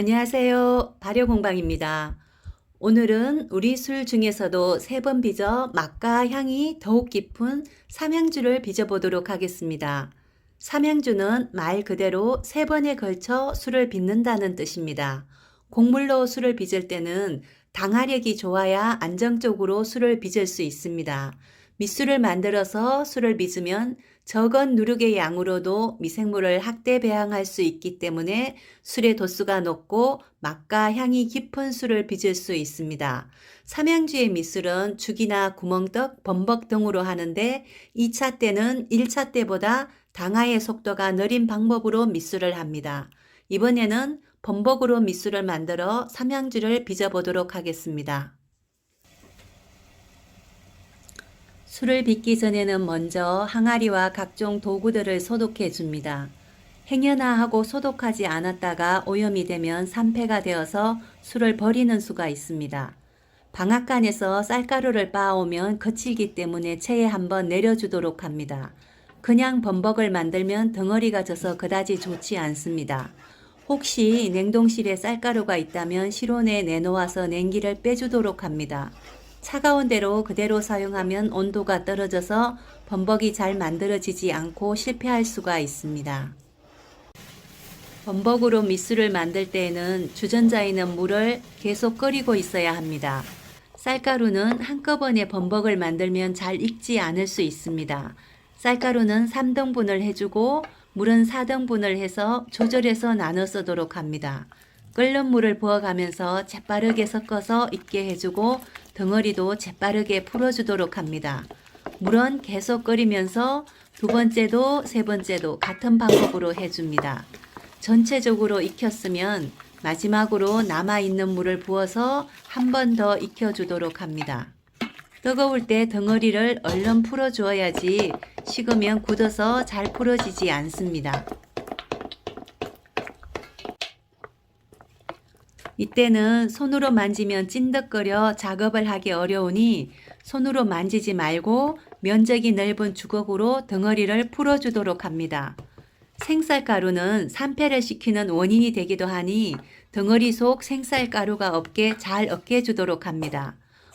안녕하세요. 발효공방입니다. 오늘은 우리 술 중에서도 3번 빚어 맛과 향이 더욱 깊은 삼양주를 빚어보도록 하겠습니다. 삼양주는 말 그대로 3번에 걸쳐 술을 빚는다는 뜻입니다. 곡물로 술을 빚을 때는 당화력이 좋아야 안정적으로 술을 빚을 수 있습니다. 밑술을 만들어서 술을 빚으면 적은 누룩의 양으로도 미생물을 학대 배양할 수 있기 때문에 술의 도수가 높고 맛과 향이 깊은 술을 빚을 수 있습니다. 삼양주의 밑술은 죽이나 구멍떡, 범벅 등으로 하는데 2차 때는 1차 때보다 당화의 속도가 느린 방법으로 밑술을 합니다. 이번에는 범벅으로 밑술을 만들어 삼양주를 빚어보도록 하겠습니다. 술을 빚기 전에는 먼저 항아리와 각종 도구들을 소독해 줍니다. 행여나하고 소독하지 않았다가 오염이 되면 산패가 되어서 술을 버리는 수가 있습니다. 방앗간에서 쌀가루를 빻아오면 거칠기 때문에 체에 한번 내려주도록 합니다. 그냥 범벅을 만들면 덩어리가 져서 그다지 좋지 않습니다. 혹시 냉동실에 쌀가루가 있다면 실온에 내놓아서 냉기를 빼주도록 합니다. 차가운 데로 그대로 사용하면 온도가 떨어져서 범벅이 잘 만들어지지 않고 실패할 수가 있습니다. 범벅으로 밑술을 만들 때에는 주전자에 있는 물을 계속 끓이고 있어야 합니다. 쌀가루는 한꺼번에 범벅을 만들면 잘 익지 않을 수 있습니다. 쌀가루는 3등분을 해주고 물은 4등분을 해서 조절해서 나눠 쓰도록 합니다. 끓는 물을 부어가면서 재빠르게 섞어서 익게 해주고 덩어리도 재빠르게 풀어주도록 합니다. 물은 계속 끓이면서 두 번째도 세 번째도 같은 방법으로 해줍니다. 전체적으로 익혔으면 마지막으로 남아있는 물을 부어서 한 번 더 익혀주도록 합니다. 뜨거울 때 덩어리를 얼른 풀어주어야지 식으면 굳어서 잘 풀어지지 않습니다. 이때는 손으로 만지면 찐득거려 작업을 하기 어려우니 손으로 만지지 말고 면적이 넓은 주걱으로 덩어리를 풀어주도록 합니다. 생쌀가루는 산패를 시키는 원인이 되기도 하니 덩어리 속 생쌀가루가 없게 잘 으깨주도록 합니다.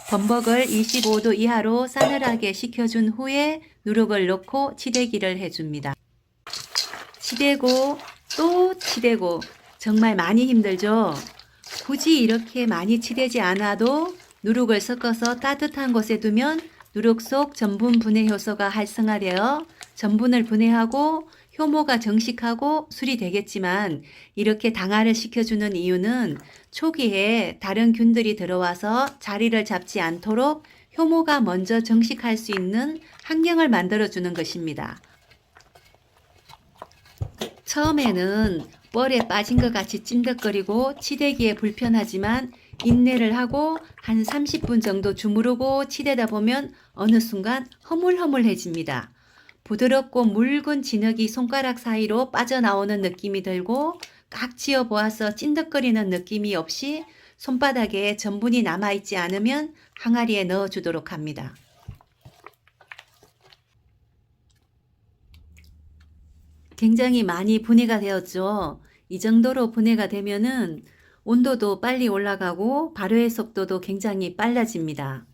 범벅을 25도 이하로 싸늘하게 식혀준 후에 누룩을 넣고 치대기를 해줍니다. 치대고 또 치대고 정말 많이 힘들죠? 굳이 이렇게 많이 치대지 않아도 누룩을 섞어서 따뜻한 곳에 두면 누룩 속 전분 분해 효소가 활성화되어 전분을 분해하고 효모가 정식하고 술이 되겠지만 이렇게 당화를 시켜주는 이유는 초기에 다른 균들이 들어와서 자리를 잡지 않도록 효모가 먼저 정식할 수 있는 환경을 만들어주는 것입니다. 처음에는 뻘에 빠진 것 같이 찐득거리고 치대기에 불편하지만 인내를 하고 한 30분 정도 주무르고 치대다 보면 어느 순간 허물허물해집니다. 부드럽고 묽은 진흙이 손가락 사이로 빠져나오는 느낌이 들고 깍 지어 보아서 찐득거리는 느낌이 없이 손바닥에 전분이 남아있지 않으면 항아리에 넣어주도록 합니다. 굉장히 많이 분해가 되었죠. 이 정도로 분해가 되면은 온도도 빨리 올라가고 발효의 속도도 굉장히 빨라집니다.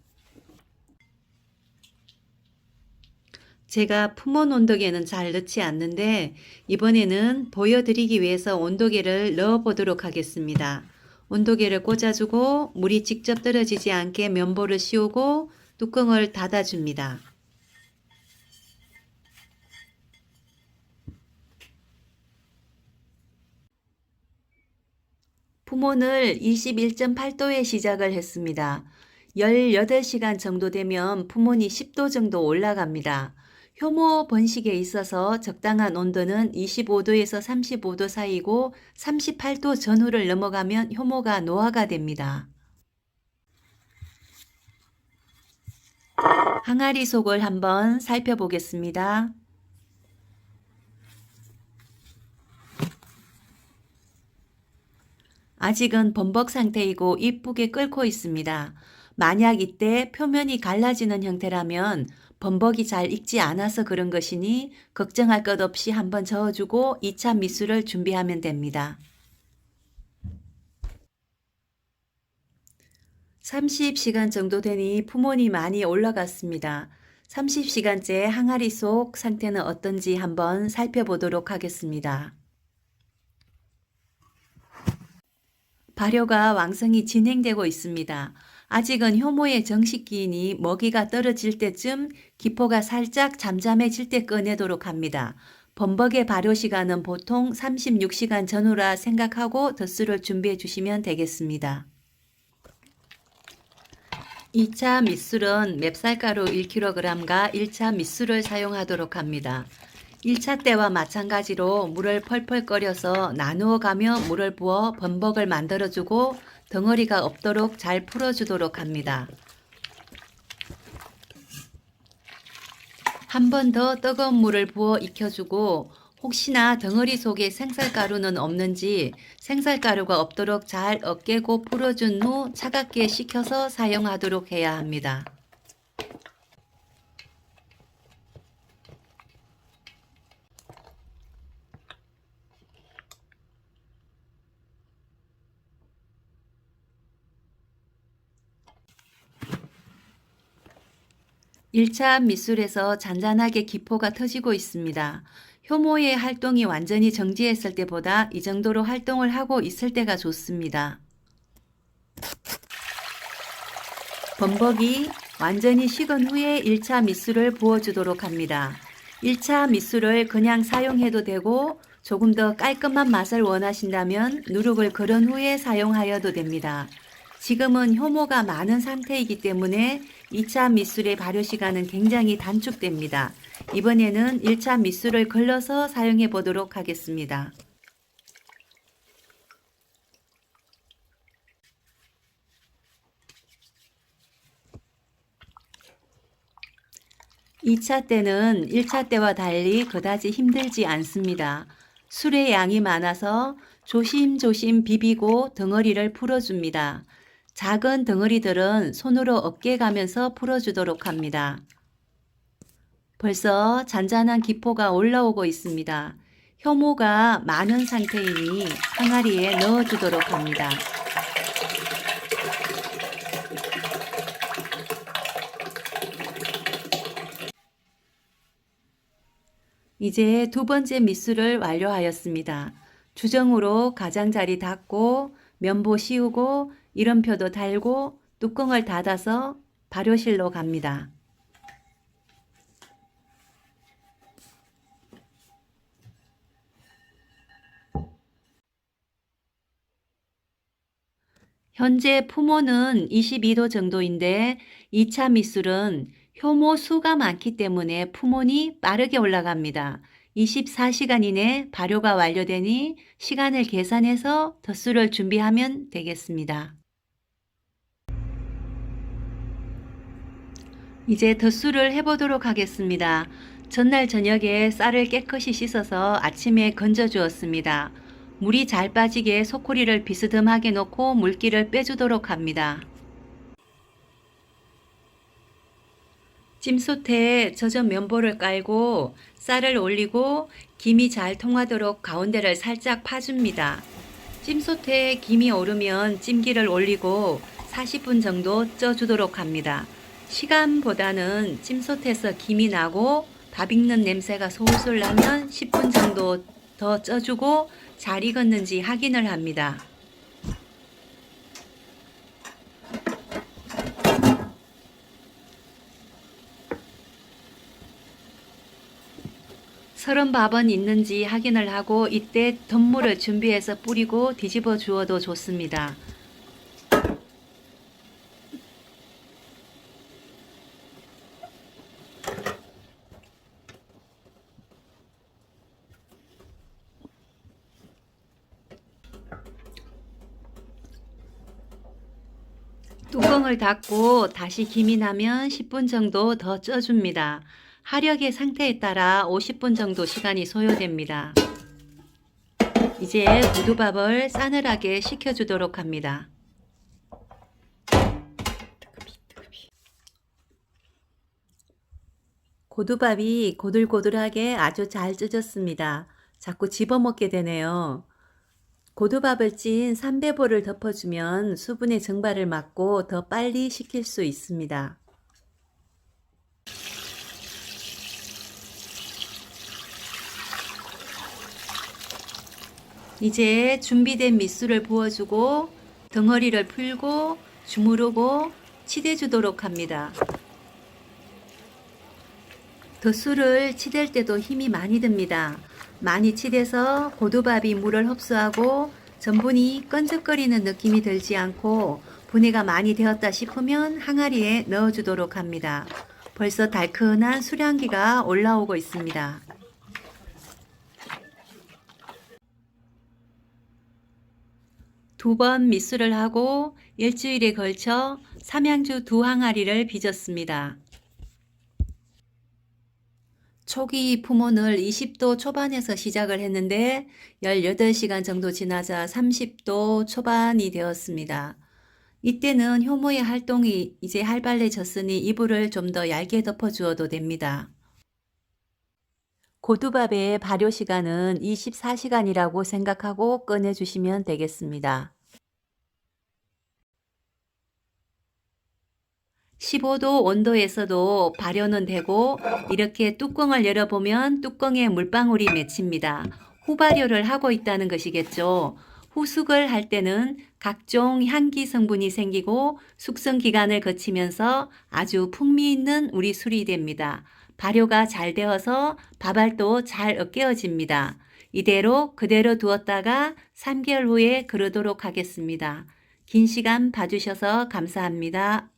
제가 품온 온도계는 잘 넣지 않는데 이번에는 보여드리기 위해서 온도계를 넣어 보도록 하겠습니다. 온도계를 꽂아주고 물이 직접 떨어지지 않게 면보를 씌우고 뚜껑을 닫아줍니다. 품온을 21.8도에 시작을 했습니다. 18시간 정도 되면 품온이 10도 정도 올라갑니다. 효모 번식에 있어서 적당한 온도는 25도에서 35도 사이고 38도 전후를 넘어가면 효모가 노화가 됩니다. 항아리 속을 한번 살펴보겠습니다. 아직은 범벅 상태이고 이쁘게 끓고 있습니다. 만약 이때 표면이 갈라지는 형태라면 범벅이 잘 익지 않아서 그런 것이니 걱정할 것 없이 한번 저어주고 2차 밑술을 준비하면 됩니다. 30시간 정도 되니 품온이 많이 올라갔습니다. 30시간째 항아리 속 상태는 어떤지 한번 살펴보도록 하겠습니다. 발효가 왕성히 진행되고 있습니다. 아직은 효모의 정식 기인이 먹이가 떨어질 때쯤 기포가 살짝 잠잠해질 때 꺼내도록 합니다. 범벅의 발효 시간은 보통 36시간 전후라 생각하고 덧수를 준비해 주시면 되겠습니다. 2차 밑술은 맵쌀가루 1kg과 1차 밑술을 사용하도록 합니다. 1차 때와 마찬가지로 물을 펄펄 끓여서 나누어 가며 물을 부어 범벅을 만들어주고 덩어리가 없도록 잘 풀어주도록 합니다. 한 번 더 뜨거운 물을 부어 익혀주고 혹시나 덩어리 속에 생쌀가루는 없는지 생쌀가루가 없도록 잘 으깨고 풀어준 후 차갑게 식혀서 사용하도록 해야 합니다. (1차) 밑술에서 잔잔하게 기포가 터지고 있습니다. 효모의 활동이 완전히 정지했을 때보다 이 정도로 활동을 하고 있을 때가 좋습니다. 범벅이 완전히 식은 후에 1차 밑술을 부어주도록 합니다. 1차 밑술을 그냥 사용해도 되고 조금 더 깔끔한 맛을 원하신다면 누룩을 걸은 후에 사용하여도 됩니다. 지금은 효모가 많은 상태이기 때문에 2차 밑술의 발효 시간은 굉장히 단축됩니다. 이번에는 1차 밑술을 걸러서 사용해 보도록 하겠습니다. (2차) 때는 1차 때와 달리 그다지 힘들지 않습니다. 술의 양이 많아서 조심조심 비비고 덩어리를 풀어줍니다. 작은 덩어리들은 손으로 으깨가면서 풀어주도록 합니다. 벌써 잔잔한 기포가 올라오고 있습니다. 효모가 많은 상태이니 항아리에 넣어주도록 합니다. 이제 두 번째 밑술을 완료하였습니다. 주정으로 가장자리 닫고 면보 씌우고 이름표도 달고 뚜껑을 닫아서 발효실로 갑니다. 현재 품온은 22도 정도인데 2차 밑술은 효모 수가 많기 때문에 품온이 빠르게 올라갑니다. 24시간 이내 발효가 완료되니 시간을 계산해서 덧수를 준비하면 되겠습니다. 이제 덧수를 해보도록 하겠습니다. 전날 저녁에 쌀을 깨끗이 씻어서 아침에 건져 주었습니다. 물이 잘 빠지게 소쿠리를 비스듬하게 놓고 물기를 빼주도록 합니다. 찜솥에 젖은 면보를 깔고 쌀을 올리고 김이 잘 통하도록 가운데를 살짝 파줍니다. 찜솥에 김이 오르면 찜기를 올리고 40분 정도 쪄주도록 합니다. 시간보다는 찜솥에서 김이 나고 밥 익는 냄새가 솔솔 나면 10분 정도 더 쪄주고 잘 익었는지 확인을 합니다. 서른 밥은 있는지 확인을 하고 이때 덧물을 준비해서 뿌리고 뒤집어 주어도 좋습니다. 뚜껑을 닫고 다시 김이 나면 10분 정도 더 쪄줍니다. 하력의 상태에 따라 50분 정도 시간이 소요됩니다. 이제 고두밥을 싸늘하게 식혀주도록 합니다. 고두밥이 고들고들하게 아주 잘 쪄졌습니다. 자꾸 집어먹게 되네요. 고두밥을 찐 삼배보를 덮어주면 수분의 증발을 막고 더 빨리 식힐 수 있습니다. 이제 준비된 밑술을 부어주고 덩어리를 풀고 주무르고 치대주도록 합니다. 덧술을 치댈 때도 힘이 많이 듭니다. 많이 치대서 고두밥이 물을 흡수하고 전분이 끈적거리는 느낌이 들지 않고 분해가 많이 되었다 싶으면 항아리에 넣어주도록 합니다. 벌써 달큰한 수량기가 올라오고 있습니다. 두 번 밑술을 하고 일주일에 걸쳐 삼양주 2항아리를 빚었습니다. 초기 품온을 20도 초반에서 시작을 했는데 18시간 정도 지나자 30도 초반이 되었습니다. 이때는 효모의 활동이 이제 활발해졌으니 이불을 좀 더 얇게 덮어주어도 됩니다. 고두밥의 발효 시간은 24시간이라고 생각하고 꺼내주시면 되겠습니다. 15도 온도에서도 발효는 되고 이렇게 뚜껑을 열어보면 뚜껑에 물방울이 맺힙니다. 후발효를 하고 있다는 것이겠죠. 후숙을 할 때는 각종 향기 성분이 생기고 숙성 기간을 거치면서 아주 풍미 있는 우리 술이 됩니다. 발효가 잘 되어서 밥알도 잘 으깨어집니다. 이대로 그대로 두었다가 3개월 후에 그러도록 하겠습니다. 긴 시간 봐주셔서 감사합니다.